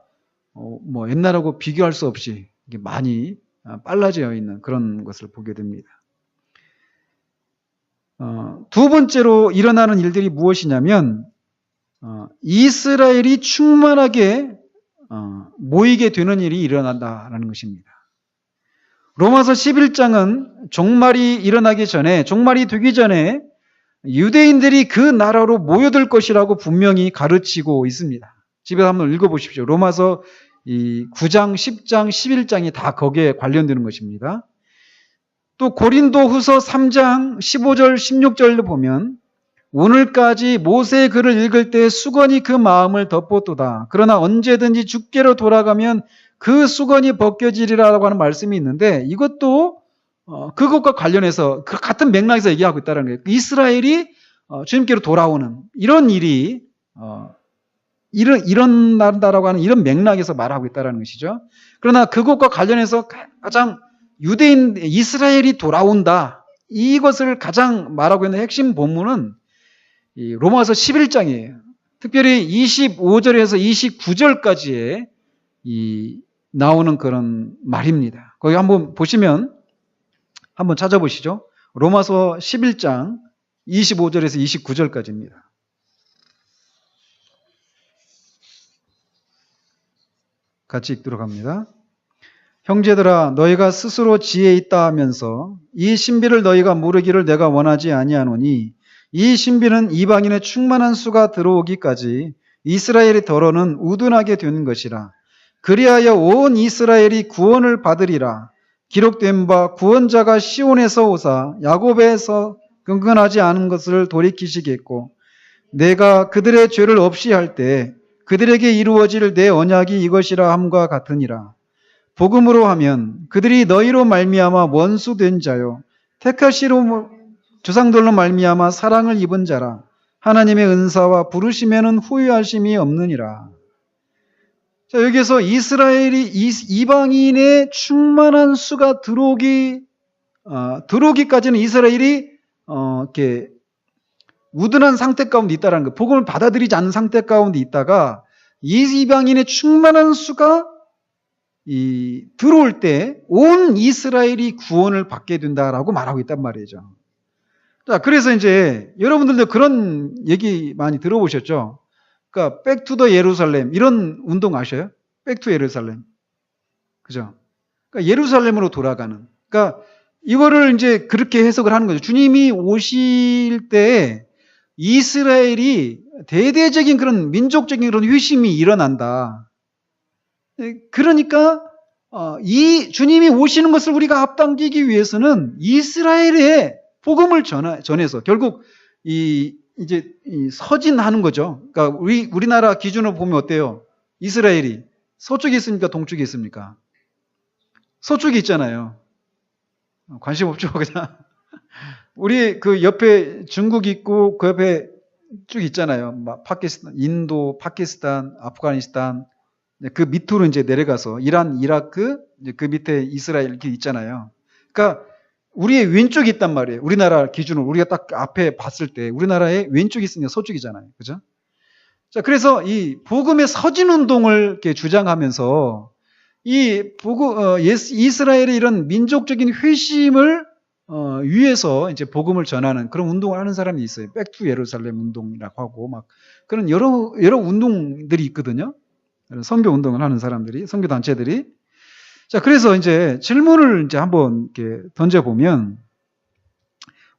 옛날하고 비교할 수 없이 많이 빨라져 있는 그런 것을 보게 됩니다. 두 번째로 일어나는 일들이 무엇이냐면 이스라엘이 충만하게 모이게 되는 일이 일어난다라는 것입니다. 로마서 11장은 종말이 되기 전에 유대인들이 그 나라로 모여들 것이라고 분명히 가르치고 있습니다. 집에서 한번 읽어보십시오. 로마서 9장, 10장, 11장이 다 거기에 관련되는 것입니다. 또 고린도후서 3장 15절, 16절을 보면 오늘까지 모세의 글을 읽을 때 수건이 그 마음을 덮었도다. 그러나 언제든지 주께로 돌아가면 그 수건이 벗겨지리라고 하는 말씀이 있는데, 이것도 그것과 관련해서 그 같은 맥락에서 얘기하고 있다는 거예요. 이스라엘이 주님께로 돌아오는 이런 일이 일어난다라고 하는 이런 맥락에서 말하고 있다는 것이죠. 그러나 그것과 관련해서 가장 유대인 이스라엘이 돌아온다, 이것을 가장 말하고 있는 핵심 본문은 이 로마서 11장이에요. 특별히 25절에서 29절까지에 나오는 그런 말입니다. 거기 한번 보시면 한번 찾아보시죠. 로마서 11장 25절에서 29절까지입니다. 같이 읽도록 합니다. 형제들아, 너희가 스스로 지혜 있다 하면서 이 신비를 너희가 모르기를 내가 원하지 아니하노니, 이 신비는 이방인의 충만한 수가 들어오기까지 이스라엘의 덜어는 우둔하게 된 것이라. 그리하여 온 이스라엘이 구원을 받으리라. 기록된 바 구원자가 시온에서 오사 야곱에서 근근하지 않은 것을 돌이키시겠고, 내가 그들의 죄를 없이 할 때 그들에게 이루어질 내 언약이 이것이라 함과 같으니라. 복음으로 하면 그들이 너희로 말미암아 원수된 자요 택하시로 조상들로 말미암아 사랑을 입은 자라. 하나님의 은사와 부르심에는 후회하심이 없느니라. 자, 여기에서 이스라엘이 이방인의 충만한 수가 들어오기까지는 이스라엘이 이렇게 우둔한 상태 가운데 있다라는 거, 복음을 받아들이지 않는 상태 가운데 있다가 이 이방인의 충만한 수가 들어올 때 온 이스라엘이 구원을 받게 된다라고 말하고 있단 말이죠. 자, 그래서 이제 여러분들도 그런 얘기 많이 들어보셨죠? 그러니까 백투더 예루살렘 이런 운동 아셔요? 백투 예루살렘. 그죠? 그러니까 예루살렘으로 돌아가는. 그러니까 이거를 이제 그렇게 해석을 하는 거죠. 주님이 오실 때 이스라엘이 대대적인 그런 민족적인 그런 회심이 일어난다. 그러니까 이 주님이 오시는 것을 우리가 앞당기기 위해서는 이스라엘의 복음을 전해서 결국 이제 서진하는 거죠. 그러니까 우리나라 기준으로 보면 어때요? 이스라엘이 서쪽에 있습니까? 동쪽에 있습니까? 서쪽에 있잖아요. 관심 없죠, 그냥. 우리 그 옆에 중국 있고 그 옆에 쭉 있잖아요. 막 파키스탄, 인도, 파키스탄, 아프가니스탄, 그 밑으로 이제 내려가서 이란, 이라크, 그 밑에 이스라엘 이렇게 있잖아요. 그러니까 우리의 왼쪽이 있단 말이에요. 우리나라 기준으로 우리가 딱 앞에 봤을 때 우리나라의 왼쪽이 있으니까 서쪽이잖아요. 그죠? 자, 그래서 이 복음의 서진 운동을 이렇게 주장하면서 이스라엘의 이런 민족적인 회심을 위해서 이제 복음을 전하는 그런 운동을 하는 사람이 있어요. 백투 예루살렘 운동이라고 하고 막 그런 여러 운동들이 있거든요. 선교 운동을 하는 사람들이, 선교 단체들이. 자, 그래서 이제 질문을 이제 한번 이렇게 던져보면,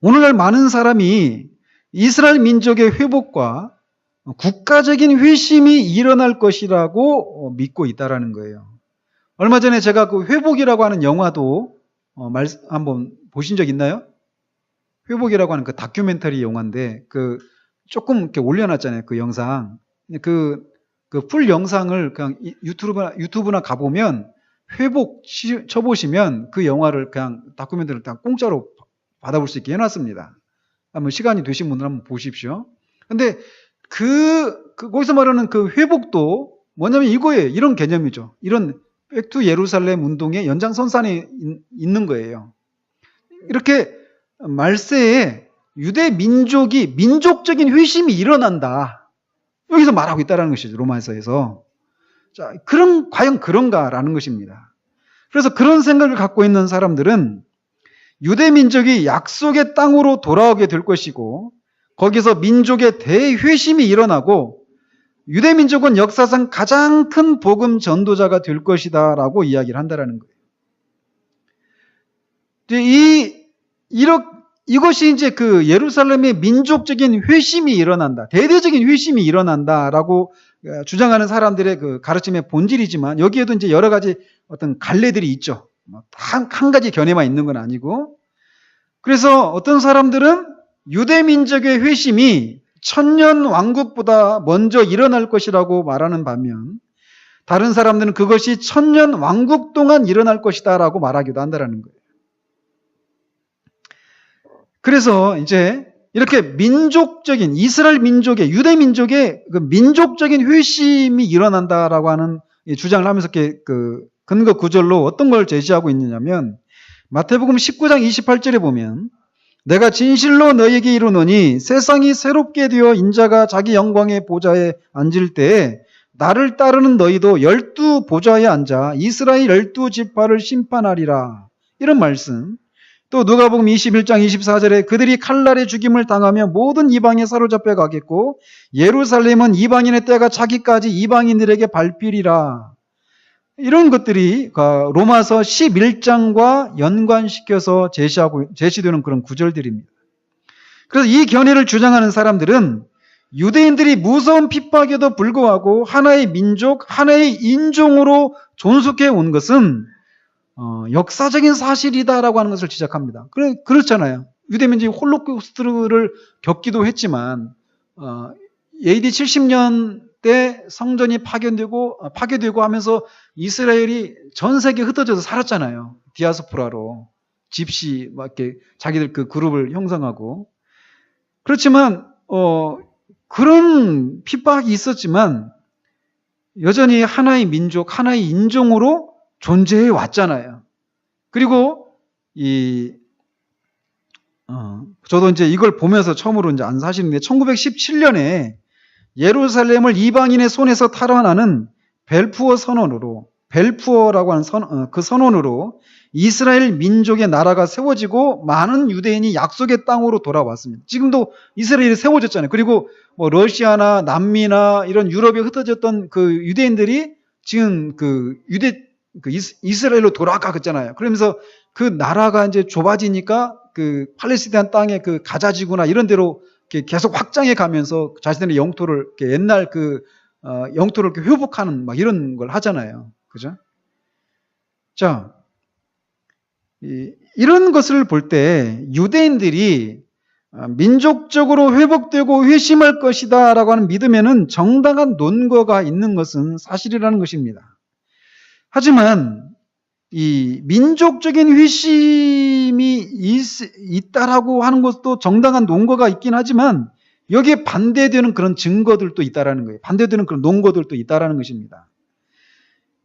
오늘날 많은 사람이 이스라엘 민족의 회복과 국가적인 회심이 일어날 것이라고 믿고 있다라는 거예요. 얼마 전에 제가 그 회복이라고 하는 영화도 한번 보신 적 있나요? 회복이라고 하는 그 다큐멘터리 영화인데, 그 조금 이렇게 올려놨잖아요. 그 영상. 그 풀 영상을 그냥 유튜브나 가보면 회복 쳐보시면 그 영화를 그냥 다큐멘터리를 그냥 공짜로 받아볼 수 있게 해놨습니다. 한번 시간이 되신 분들 한번 보십시오. 근데 거기서 말하는 그 회복도 뭐냐면 이거예요. 이런 개념이죠. 이런 백투 예루살렘 운동의 연장선상에 있는 거예요. 이렇게 말세에 유대 민족이 민족적인 회심이 일어난다. 여기서 말하고 있다는 것이죠. 로마서에서. 자, 과연 그런가라는 것입니다. 그래서 그런 생각을 갖고 있는 사람들은 유대 민족이 약속의 땅으로 돌아오게 될 것이고 거기서 민족의 대회심이 일어나고 유대 민족은 역사상 가장 큰 복음 전도자가 될 것이다라고 이야기를 한다라는 거예요. 이것이 이제 그 예루살렘의 민족적인 회심이 일어난다, 대대적인 회심이 일어난다라고 주장하는 사람들의 그 가르침의 본질이지만 여기에도 이제 여러 가지 어떤 갈래들이 있죠. 한 가지 견해만 있는 건 아니고. 그래서 어떤 사람들은 유대 민족의 회심이 천년 왕국보다 먼저 일어날 것이라고 말하는 반면 다른 사람들은 그것이 천년 왕국 동안 일어날 것이다라고 말하기도 한다라는 거예요. 그래서 이제 이렇게 민족적인 이스라엘 민족의 유대 민족의 그 민족적인 회심이 일어난다라고 하는 이 주장을 하면서 이렇게 그 근거 구절로 어떤 걸 제시하고 있느냐면 마태복음 19장 28절에 보면 내가 진실로 너희에게 이르노니 세상이 새롭게 되어 인자가 자기 영광의 보좌에 앉을 때에 나를 따르는 너희도 12 보좌에 앉아 이스라엘 12지파를 심판하리라. 이런 말씀. 또 누가복음 21장 24절에 그들이 칼날에 죽임을 당하며 모든 이방에 사로잡혀 가겠고 예루살렘은 이방인의 때가 차기까지 이방인들에게 밟히리라. 이런 것들이 로마서 11장과 연관시켜서 제시되는 그런 구절들입니다. 그래서 이 견해를 주장하는 사람들은 유대인들이 무서운 핍박에도 불구하고 하나의 민족, 하나의 인종으로 존속해 온 것은 역사적인 사실이다라고 하는 것을 지적합니다. 그렇잖아요. 유대민족이 홀로코스트를 겪기도 했지만 AD 70년 때 성전이 파괴되고 하면서 이스라엘이 전 세계에 흩어져서 살았잖아요. 디아스포라로 집시 막 이렇게 자기들 그 그룹을 형성하고. 그렇지만 그런 핍박이 있었지만 여전히 하나의 민족, 하나의 인종으로 존재해 왔잖아요. 그리고 저도 이제 이걸 보면서 처음으로 이제 안 사실인데 1917년에 예루살렘을 이방인의 손에서 탈환하는 벨푸어라고 하는 그 선언으로 이스라엘 민족의 나라가 세워지고 많은 유대인이 약속의 땅으로 돌아왔습니다. 지금도 이스라엘이 세워졌잖아요. 그리고 뭐 러시아나 남미나 이런 유럽에 흩어졌던 그 유대인들이 지금 이스라엘로 돌아가겠잖아요. 그러면서 그 나라가 이제 좁아지니까 그 팔레스타인 땅의 그 가자 지구나 이런 데로 계속 확장해 가면서 자신들의 영토를 옛날 영토를 회복하는 막 이런 걸 하잖아요. 그죠? 자, 이런 것을 볼 때 유대인들이 민족적으로 회복되고 회심할 것이다라고 하는 믿음에는 정당한 논거가 있는 것은 사실이라는 것입니다. 하지만 이 민족적인 회심이 있다라고 하는 것도 정당한 논거가 있긴 하지만 여기에 반대되는 그런 증거들도 있다라는 거예요. 반대되는 그런 논거들도 있다라는 것입니다.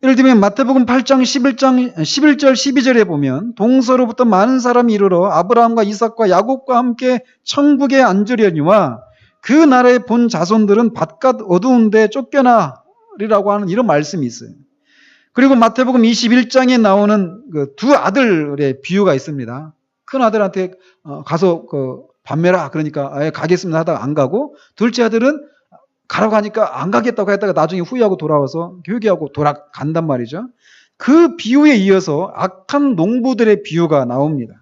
예를 들면 마태복음 8장 11절 12절에 보면 동서로부터 많은 사람이 이르러 아브라함과 이삭과 야곱과 함께 천국에 앉으려니와 그 나라의 본 자손들은 바깥 어두운 데 쫓겨나리라고 하는 이런 말씀이 있어요. 그리고 마태복음 21장에 나오는 그 두 아들의 비유가 있습니다. 큰 아들한테 가서 반매라 그러니까 가겠습니다 하다가 안 가고 둘째 아들은 가라고 하니까 안 가겠다고 했다가 나중에 후회하고 돌아와서 회개하고 돌아간단 말이죠. 그 비유에 이어서 악한 농부들의 비유가 나옵니다.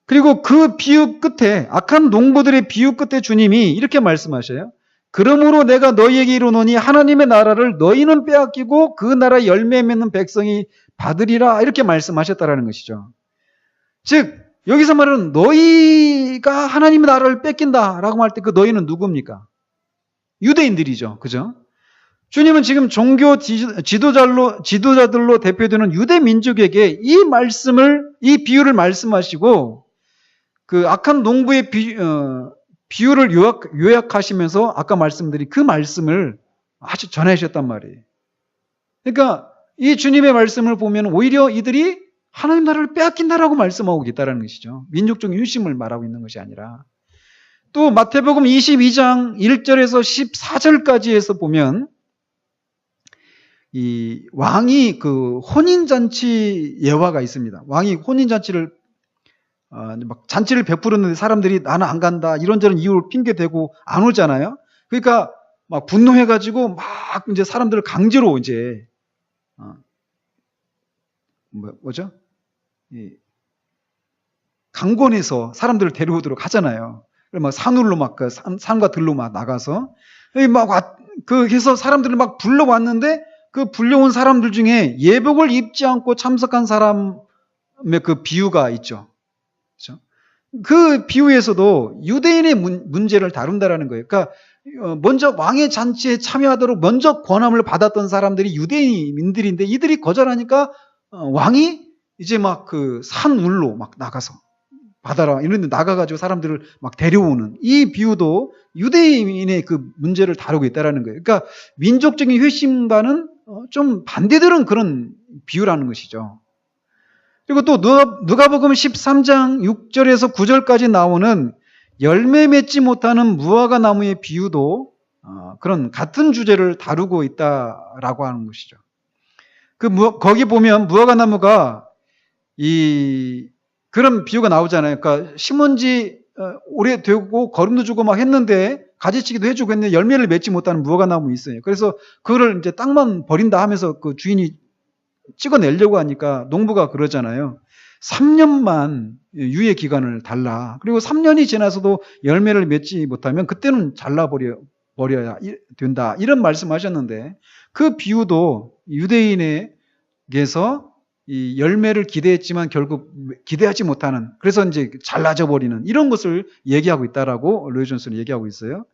그리고 그 비유 끝에 악한 농부들의 비유 끝에 주님이 이렇게 말씀하셔요. 그러므로 내가 너희에게 이르노니 하나님의 나라를 너희는 빼앗기고 그 나라 열매 맺는 백성이 받으리라 이렇게 말씀하셨다라는 것이죠. 즉 여기서 말하는 너희가 하나님의 나라를 뺏긴다라고 할 때 그 너희는 누굽니까? 유대인들이죠. 그죠? 주님은 지금 종교 지도자들로 대표되는 유대 민족에게 이 비유를 말씀하시고 그 악한 농부의 비유를 요약하시면서 아까 말씀드린 그 말씀을 아주 전하셨단 말이에요. 그러니까 이 주님의 말씀을 보면 오히려 이들이 하나님 나라를 빼앗긴다라고 말씀하고 있다는 것이죠. 민족적인 유심을 말하고 있는 것이 아니라. 또 마태복음 22장 1절에서 14절까지 해서 보면 이 왕이 그 혼인잔치 예화가 있습니다. 왕이 혼인잔치를 막 잔치를 베푸는데 사람들이 나는 안 간다 이런저런 이유를 핑계대고 안 오잖아요. 그러니까 막 분노해가지고 막 이제 사람들을 강제로 이제 뭐죠? 강권해서 사람들을 데려오도록 하잖아요. 막 산울로 막 산과 들로 막 나가서 해서 사람들을 막 불러왔는데 그 불려온 사람들 중에 예복을 입지 않고 참석한 사람의 그 비유가 있죠. 그렇죠? 그 비유에서도 유대인의 문제를 다룬다라는 거예요. 그러니까 먼저 왕의 잔치에 참여하도록 먼저 권함을 받았던 사람들이 유대인민들인데 이들이 거절하니까 왕이 이제 막 그 산울로 막 나가서 받아라 이런 데 나가가지고 사람들을 막 데려오는 이 비유도 유대인의 그 문제를 다루고 있다는 거예요. 그러니까 민족적인 회심과는 좀 반대되는 그런 비유라는 것이죠. 그리고 또 누가복음 13장 6절에서 9절까지 나오는 열매 맺지 못하는 무화과 나무의 비유도 그런 같은 주제를 다루고 있다라고 하는 것이죠. 거기 보면 무화과 나무가 그런 비유가 나오잖아요. 그러니까 심은 지 오래되고 거름도 주고 막 했는데 가지치기도 해주고 했는데 열매를 맺지 못하는 무화과 나무 있어요. 그래서 그거를 이제 땅만 버린다 하면서 그 주인이 찍어내려고 하니까 농부가 그러잖아요. 3년만 유예 기간을 달라. 그리고 3년이 지나서도 열매를 맺지 못하면 그때는 잘라버려야 된다. 이런 말씀하셨는데 그 비유도 유대인에게서 이 열매를 기대했지만 결국 기대하지 못하는, 그래서 이제 잘라져 버리는 이런 것을 얘기하고 있다라고 로이 존슨은 얘기하고 있어요.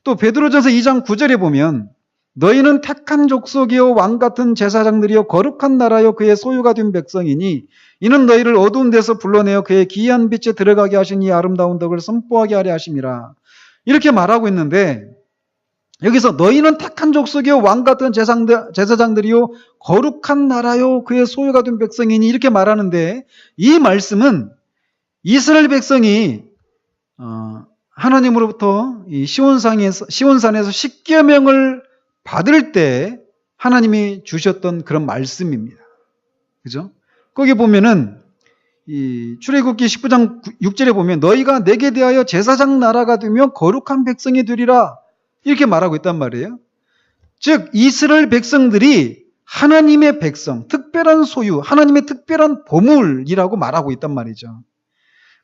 또 베드로전서 2장 9절에 보면 너희는 택한 족속이요 왕 같은 제사장들이요 거룩한 나라요 그의 소유가 된 백성이니 이는 너희를 어두운 데서 불러내어 그의 기이한 빛에 들어가게 하신 이 아름다운 덕을 선포하게 하려 하심이라. 이렇게 말하고 있는데 여기서 너희는 택한 족속이요 왕 같은 제사장들이요 거룩한 나라요 그의 소유가 된 백성이니 이렇게 말하는데 이 말씀은 이스라엘 백성이 하나님으로부터 이 시온산에서 십계명을 받을 때 하나님이 주셨던 그런 말씀입니다. 그죠? 거기 보면은 이 출애굽기 19장 6절에 보면 너희가 내게 대하여 제사장 나라가 되며 거룩한 백성이 되리라 이렇게 말하고 있단 말이에요. 즉 이스라엘 백성들이 하나님의 백성, 특별한 소유, 하나님의 특별한 보물이라고 말하고 있단 말이죠.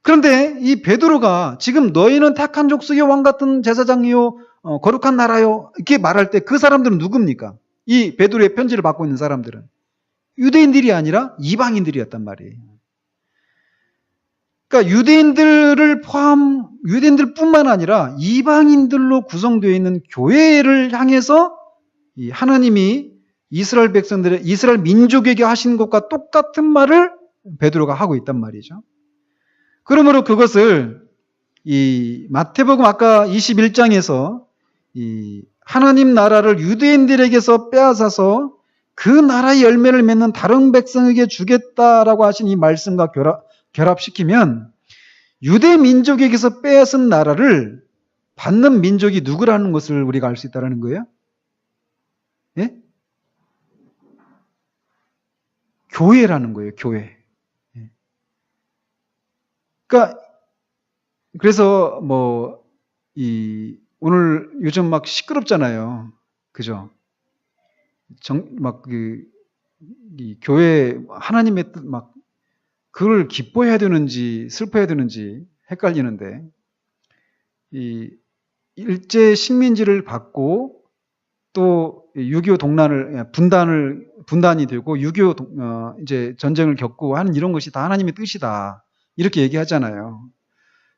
그런데 이 베드로가 지금 너희는 택한 족속이요 왕 같은 제사장이요 거룩한 나라요 이렇게 말할 때 그 사람들은 누굽니까? 이 베드로의 편지를 받고 있는 사람들은 유대인들이 아니라 이방인들이었단 말이에요. 그러니까 유대인들뿐만 아니라 이방인들로 구성되어 있는 교회를 향해서 이 하나님이 이스라엘 민족에게 하신 것과 똑같은 말을 베드로가 하고 있단 말이죠. 그러므로 그것을 이 마태복음 아까 21장에서 이 하나님 나라를 유대인들에게서 빼앗아서 그 나라의 열매를 맺는 다른 백성에게 주겠다라고 하신 이 말씀과 결합시키면 유대 민족에게서 빼앗은 나라를 받는 민족이 누구라는 것을 우리가 알 수 있다는 거예요. 예? 교회라는 거예요. 교회. 그러니까 그래서 오늘 요즘 막 시끄럽잖아요. 그죠? 이 교회 하나님의 뜻 그걸 기뻐해야 되는지 슬퍼해야 되는지 헷갈리는데 이 일제 식민지를 받고 또 6.25 분단이 되고 6.25 이제 전쟁을 겪고 하는 이런 것이 다 하나님의 뜻이다. 이렇게 얘기하잖아요.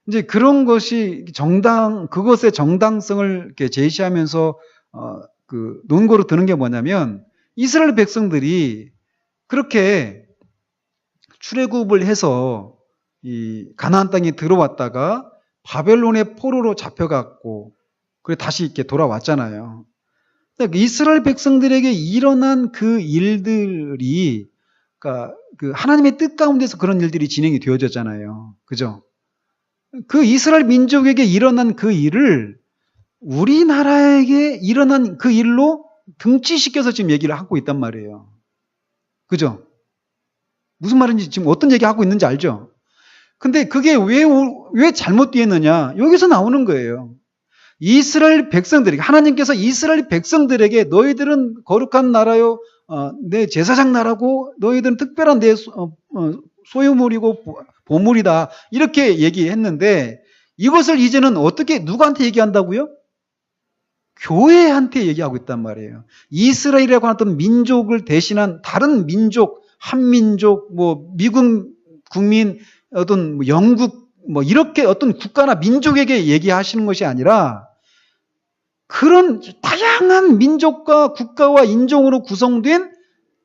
이제 그런 것이 그것의 정당성을 이렇게 제시하면서 그 논거로 드는 게 뭐냐면 이스라엘 백성들이 그렇게 출애굽을 해서 이 가나안 땅에 들어왔다가 바벨론의 포로로 잡혀갔고 그래 다시 이렇게 돌아왔잖아요. 그러니까 이스라엘 백성들에게 일어난 그 일들이 그러니까 그 하나님의 뜻 가운데서 그런 일들이 진행이 되어졌잖아요. 그죠? 그 이스라엘 민족에게 일어난 그 일을 우리나라에게 일어난 그 일로 등치시켜서 지금 얘기를 하고 있단 말이에요. 그죠? 무슨 말인지 지금 어떤 얘기 하고 있는지 알죠? 근데 그게 왜 잘못되었느냐? 여기서 나오는 거예요. 이스라엘 백성들에게, 하나님께서 이스라엘 백성들에게 너희들은 거룩한 나라요, 내 제사장 나라고 너희들은 특별한 내 소유물이고 보물이다. 이렇게 얘기했는데 이것을 이제는 어떻게 누구한테 얘기한다고요? 교회한테 얘기하고 있단 말이에요. 이스라엘이라고 하는 민족을 대신한 다른 민족, 한민족, 미국 국민, 어떤 영국, 이렇게 어떤 국가나 민족에게 얘기하시는 것이 아니라 그런 다양한 민족과 국가와 인종으로 구성된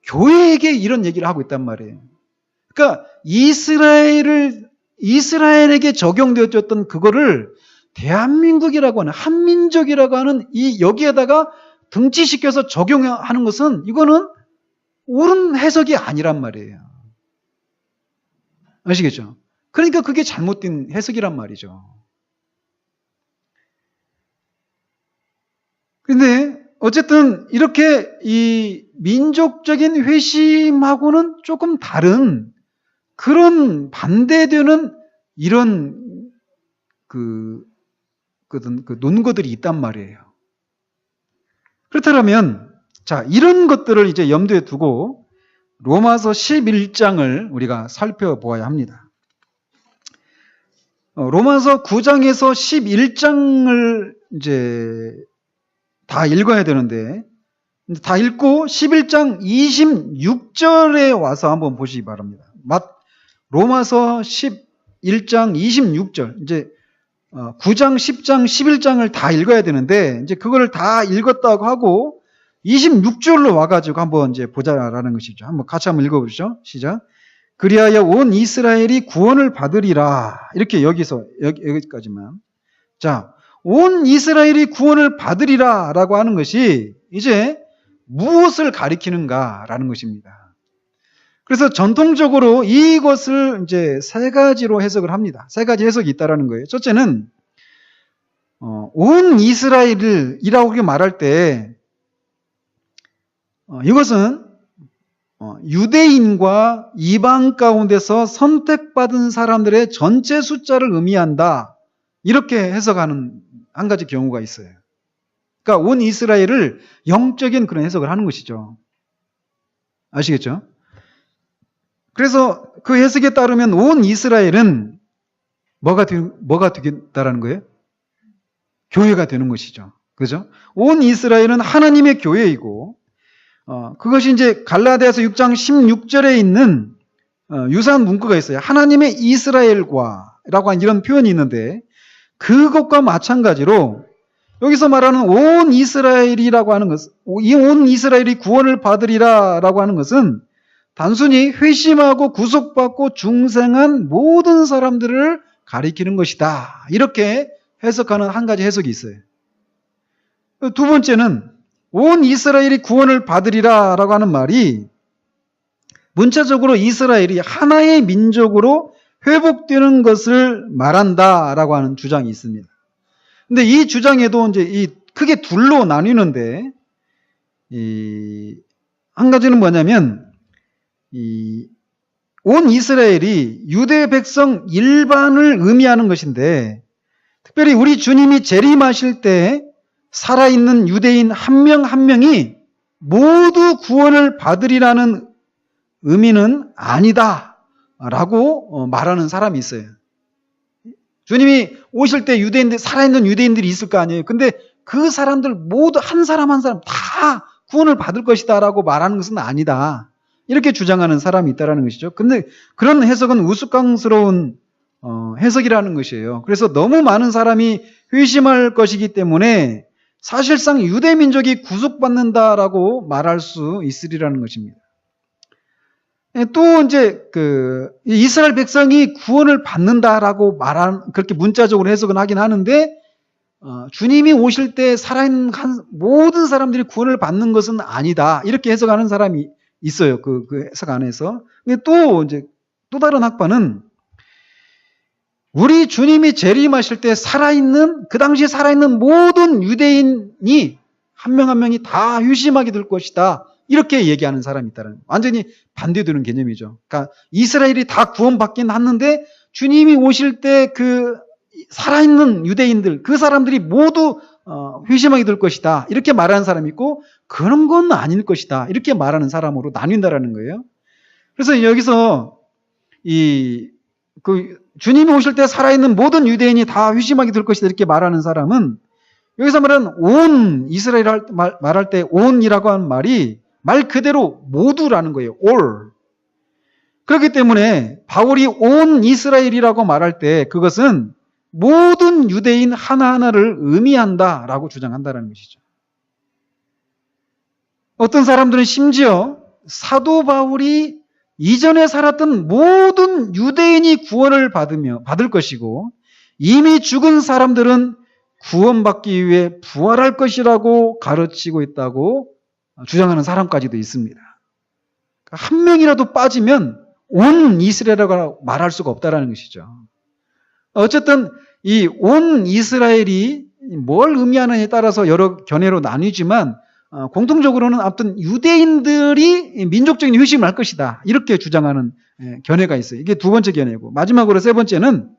교회에게 이런 얘기를 하고 있단 말이에요. 그러니까 이스라엘을 이스라엘에게 적용되어졌던 그거를 대한민국이라고 하는, 한민족이라고 하는 이 여기에다가 등치시켜서 적용하는 것은 이거는 옳은 해석이 아니란 말이에요. 아시겠죠? 그러니까 그게 잘못된 해석이란 말이죠. 근데 어쨌든 이렇게 이 민족적인 회심하고는 조금 다른 그런 반대되는 이런 그 논거들이 있단 말이에요. 그렇다면 자, 이런 것들을 이제 염두에 두고 로마서 11장을 우리가 살펴보아야 합니다. 로마서 9장에서 11장을 이제 다 읽어야 되는데, 다 읽고 11장 26절에 와서 한번 보시기 바랍니다. 로마서 11장 26절. 이제 9장, 10장, 11장을 다 읽어야 되는데, 이제 그거를 다 읽었다고 하고 26절로 와가지고 한번 이제 보자라는 것이죠. 같이 한번 읽어보시죠. 시작. 그리하여 온 이스라엘이 구원을 받으리라. 이렇게 여기까지만. 자, 온 이스라엘이 구원을 받으리라 라고 하는 것이 이제 무엇을 가리키는가라는 것입니다. 그래서 전통적으로 이것을 이제 세 가지로 해석을 합니다. 세 가지 해석이 있다라는 거예요. 첫째는, 온 이스라엘이라고 말할 때, 이것은 유대인과 이방 가운데서 선택받은 사람들의 전체 숫자를 의미한다. 이렇게 해석하는 한 가지 경우가 있어요. 그러니까 온 이스라엘을 영적인 그런 해석을 하는 것이죠. 아시겠죠? 그래서 그 해석에 따르면 온 이스라엘은 뭐가 되겠다라는 거예요? 교회가 되는 것이죠. 그죠? 온 이스라엘은 하나님의 교회이고, 그것이 이제 갈라디아서 6장 16절에 있는 유사한 문구가 있어요. 하나님의 이스라엘과 라고 하는 이런 표현이 있는데, 그것과 마찬가지로 여기서 말하는 온 이스라엘이라고 하는 것은, 이 온 이스라엘이 구원을 받으리라 라고 하는 것은 단순히 회심하고 구속받고 중생한 모든 사람들을 가리키는 것이다. 이렇게 해석하는 한 가지 해석이 있어요. 두 번째는 온 이스라엘이 구원을 받으리라 라고 하는 말이 문자적으로 이스라엘이 하나의 민족으로 회복되는 것을 말한다라고 하는 주장이 있습니다. 근데 이 주장에도 이제 크게 둘로 나뉘는데, 한 가지는 뭐냐면, 온 이스라엘이 유대 백성 일반을 의미하는 것인데, 특별히 우리 주님이 재림하실 때 살아있는 유대인 한 명 한 명이 모두 구원을 받으리라는 의미는 아니다. 라고 말하는 사람이 있어요. 주님이 오실 때 살아있는 유대인들이 있을 거 아니에요. 근데 그 사람들 모두 한 사람 한 사람 다 구원을 받을 것이다 라고 말하는 것은 아니다. 이렇게 주장하는 사람이 있다는 것이죠. 근데 그런 해석은 우스꽝스러운 해석이라는 것이에요. 그래서 너무 많은 사람이 회심할 것이기 때문에 사실상 유대민족이 구속받는다라고 말할 수 있으리라는 것입니다. 또 이제 이스라엘 백성이 구원을 받는다라고 그렇게 문자적으로 해석은 하긴 하는데, 주님이 오실 때 살아있는 모든 사람들이 구원을 받는 것은 아니다. 이렇게 해석하는 사람이 있어요. 그 해석 안에서. 근데 또 다른 학파는 우리 주님이 재림하실 때 그 당시에 살아있는 모든 유대인이 한 명 한 명이 다 회심하게 될 것이다. 이렇게 얘기하는 사람이 있다는, 완전히 반대되는 개념이죠. 그러니까 이스라엘이 다 구원받긴 하는데 주님이 오실 때 살아있는 유대인들, 그 사람들이 모두 회심하게 될 것이다. 이렇게 말하는 사람이 있고, 그런 건 아닐 것이다. 이렇게 말하는 사람으로 나뉜다라는 거예요. 그래서 여기서 주님이 오실 때 살아있는 모든 유대인이 다 회심하게 될 것이다. 이렇게 말하는 사람은 여기서 말하는 온 이스라엘 말할 때 온이라고 하는 말이 말 그대로 모두라는 거예요. all. 그렇기 때문에 바울이 온 이스라엘이라고 말할 때 그것은 모든 유대인 하나하나를 의미한다라고 주장한다는 것이죠. 어떤 사람들은 심지어 사도 바울이 이전에 살았던 모든 유대인이 구원을 받을 것이고 이미 죽은 사람들은 구원받기 위해 부활할 것이라고 가르치고 있다고 주장하는 사람까지도 있습니다. 한 명이라도 빠지면 온 이스라엘이라고 말할 수가 없다는 것이죠. 어쨌든 이 온 이스라엘이 뭘 의미하느냐에 따라서 여러 견해로 나뉘지만 공통적으로는 아무튼 유대인들이 민족적인 회심을 할 것이다. 이렇게 주장하는 견해가 있어요. 이게 두 번째 견해고, 마지막으로 세 번째는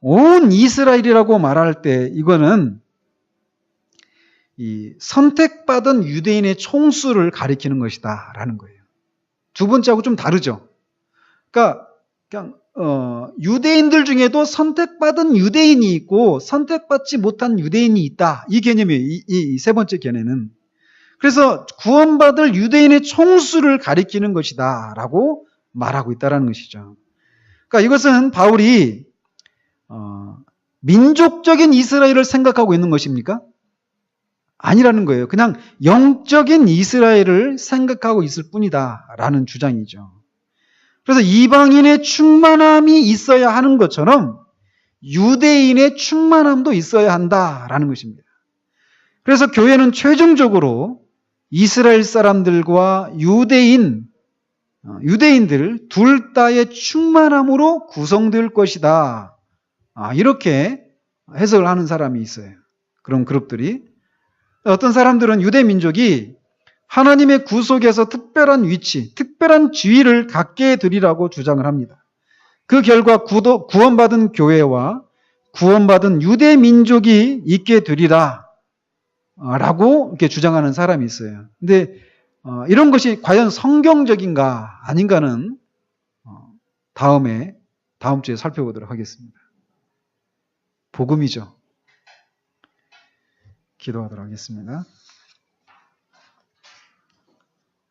온 이스라엘이라고 말할 때 이거는 이 선택받은 유대인의 총수를 가리키는 것이다 라는 거예요. 두 번째하고 좀 다르죠. 그러니까 그냥 유대인들 중에도 선택받은 유대인이 있고 선택받지 못한 유대인이 있다. 이 개념이에요. 이 세 번째 견해는. 그래서 구원받을 유대인의 총수를 가리키는 것이다 라고 말하고 있다는 것이죠. 그러니까 이것은 바울이 민족적인 이스라엘을 생각하고 있는 것입니까? 아니라는 거예요. 그냥 영적인 이스라엘을 생각하고 있을 뿐이다 라는 주장이죠. 그래서 이방인의 충만함이 있어야 하는 것처럼 유대인의 충만함도 있어야 한다라는 것입니다. 그래서 교회는 최종적으로 이스라엘 사람들과 유대인들 둘 다의 충만함으로 구성될 것이다. 이렇게 해석을 하는 사람이 있어요. 그런 그룹들이. 어떤 사람들은 유대 민족이 하나님의 구속에서 특별한 위치, 특별한 지위를 갖게 되리라고 주장을 합니다. 그 결과 구원받은 교회와 구원받은 유대 민족이 있게 되리라 라고 이렇게 주장하는 사람이 있어요. 근데 이런 것이 과연 성경적인가 아닌가는 다음 주에 살펴보도록 하겠습니다. 복음이죠. 기도하도록 하겠습니다.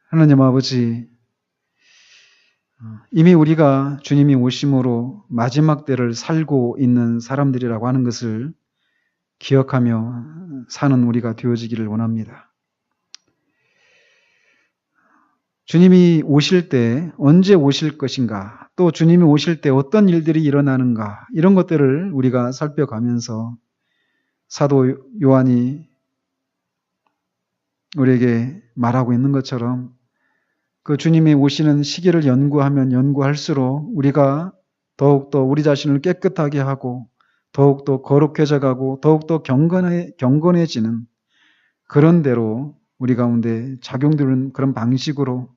하나님 아버지, 이미 우리가 주님이 오심으로 마지막 때를 살고 있는 사람들이라고 하는 것을 기억하며 사는 우리가 되어지기를 원합니다. 주님이 오실 때 언제 오실 것인가, 또 주님이 오실 때 어떤 일들이 일어나는가, 이런 것들을 우리가 살펴가면서 사도 요한이 우리에게 말하고 있는 것처럼 그 주님이 오시는 시기를 연구하면 연구할수록 우리가 더욱더 우리 자신을 깨끗하게 하고 더욱더 거룩해져 가고 더욱더 경건해지는 그런 대로 우리 가운데 작용되는 그런 방식으로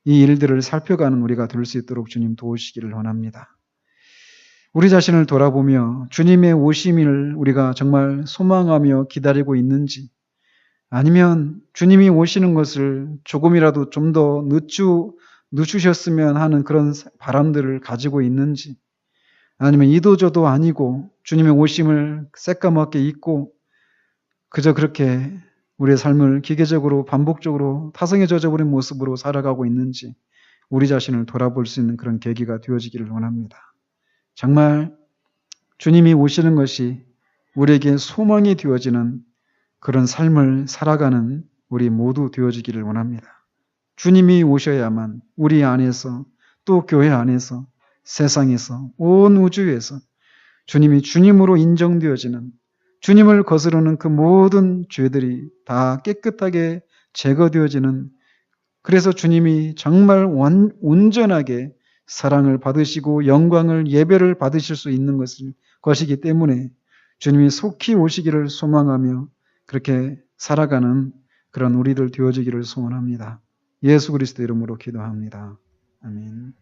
이 일들을 살펴가는 우리가 될 수 있도록 주님 도우시기를 원합니다. 우리 자신을 돌아보며 주님의 오심을 우리가 정말 소망하며 기다리고 있는지, 아니면 주님이 오시는 것을 조금이라도 좀 더 늦추셨으면 하는 그런 바람들을 가지고 있는지, 아니면 이도저도 아니고 주님의 오심을 새까맣게 잊고 그저 그렇게 우리의 삶을 기계적으로 반복적으로 타성에 젖어버린 모습으로 살아가고 있는지 우리 자신을 돌아볼 수 있는 그런 계기가 되어지기를 원합니다. 정말 주님이 오시는 것이 우리에게 소망이 되어지는 그런 삶을 살아가는 우리 모두 되어지기를 원합니다. 주님이 오셔야만 우리 안에서, 또 교회 안에서, 세상에서, 온 우주에서 주님이 주님으로 인정되어지는, 주님을 거스르는 그 모든 죄들이 다 깨끗하게 제거되어지는, 그래서 주님이 정말 온전하게 사랑을 받으시고 영광을, 예배를 받으실 수 있는 것이기 때문에 주님이 속히 오시기를 소망하며 그렇게 살아가는 그런 우리들 되어지기를 소원합니다. 예수 그리스도 이름으로 기도합니다. 아멘.